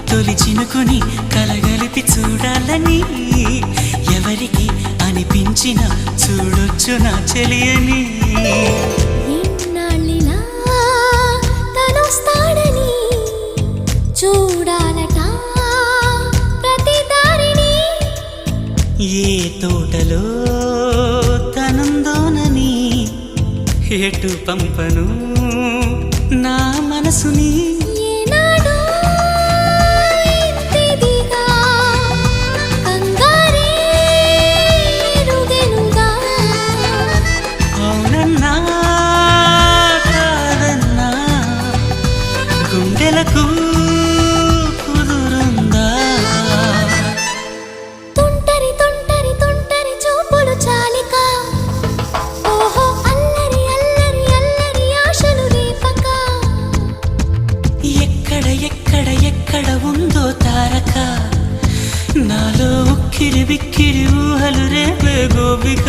తొలి చినుకుని కలగలిపి చూడాలని ఎవరికి అనిపించిన చూడొచ్చు నా చెలియని ఇన్నాళ్ళిలా తనొస్తాడని చూడాలట ప్రతి దారిని ఏ తోటలో తనందోనని ఎటు పంపను నా మనసుని గుండెలకు కుదురుందా తుంటరి తుంటరి తుంటరి చూపులు చాలిక ఓహో అల్లరి అల్లరి అల్లరి ఆశలు రేపక ఎక్కడ ఎక్కడ ఎక్కడ ఉందో తారక నాలో ఉక్కిరి బిక్కిరి ఊహలు రేపే గోపిక